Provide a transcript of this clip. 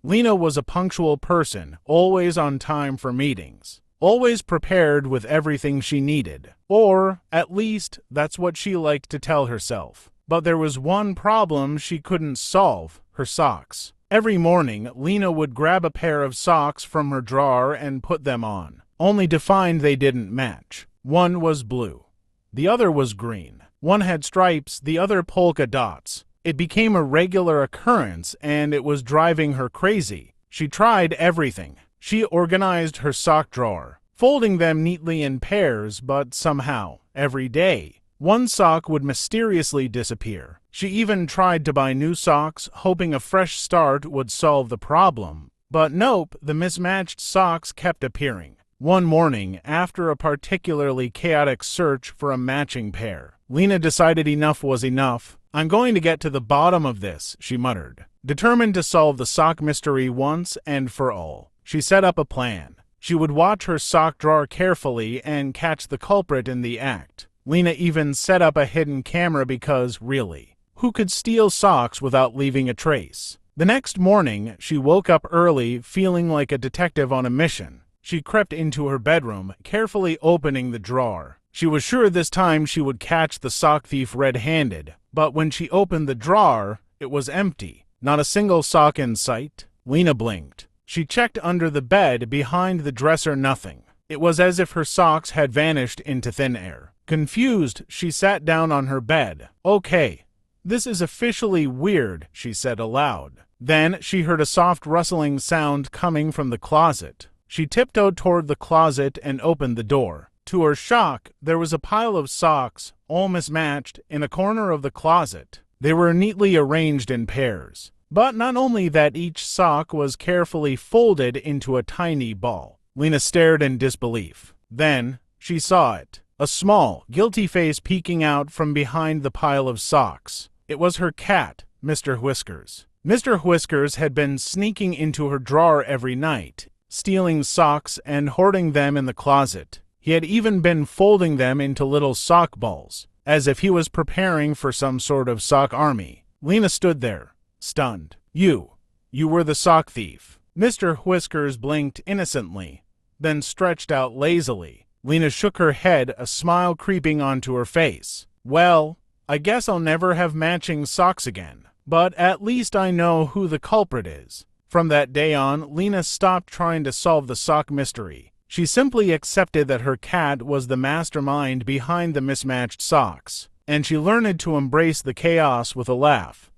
Lena was a punctual person, always on time for meetings, always prepared with everything she needed. Or, at least, that's what she liked to tell herself. But there was one problem she couldn't solve: her socks. Every morning, Lena would grab a pair of socks from her drawer and put them on, only to find they didn't match. One was blue. The other was green. One had stripes, the other polka dots. It became a regular occurrence, and it was driving her crazy. She tried everything. She organized her sock drawer, folding them neatly in pairs, but somehow, every day, one sock would mysteriously disappear. She even tried to buy new socks, hoping a fresh start would solve the problem. But nope, the mismatched socks kept appearing. One morning, after a particularly chaotic search for a matching pair, Lena decided enough was enough. "I'm going to get to the bottom of this," she muttered. Determined to solve the sock mystery once and for all, she set up a plan. She would watch her sock drawer carefully and catch the culprit in the act. Lena even set up a hidden camera because, really, who could steal socks without leaving a trace? The next morning, she woke up early, feeling like a detective on a mission. She crept into her bedroom, carefully opening the drawer. She was sure this time she would catch the sock thief red-handed, but when she opened the drawer, it was empty. Not a single sock in sight. Lena blinked. She checked under the bed, behind the dresser, nothing. It was as if her socks had vanished into thin air. Confused, she sat down on her bed. "Okay, this is officially weird," she said aloud. Then she heard a soft rustling sound coming from the closet. She tiptoed toward the closet and opened the door. To her shock, there was a pile of socks, all mismatched, in a corner of the closet. They were neatly arranged in pairs. But not only that, each sock was carefully folded into a tiny ball. Lena stared in disbelief. Then she saw it. A small, guilty face peeking out from behind the pile of socks. It was her cat, Mr. Whiskers. Mr. Whiskers had been sneaking into her drawer every night, stealing socks and hoarding them in the closet. He had even been folding them into little sock balls, as if he was preparing for some sort of sock army. Lena stood there, stunned. You were the sock thief." Mr. Whiskers blinked innocently, then stretched out lazily. Lena shook her head, a smile creeping onto her face. "Well, I guess I'll never have matching socks again. But at least I know who the culprit is." From that day on, Lena stopped trying to solve the sock mystery. She simply accepted that her cat was the mastermind behind the mismatched socks, and she learned to embrace the chaos with a laugh.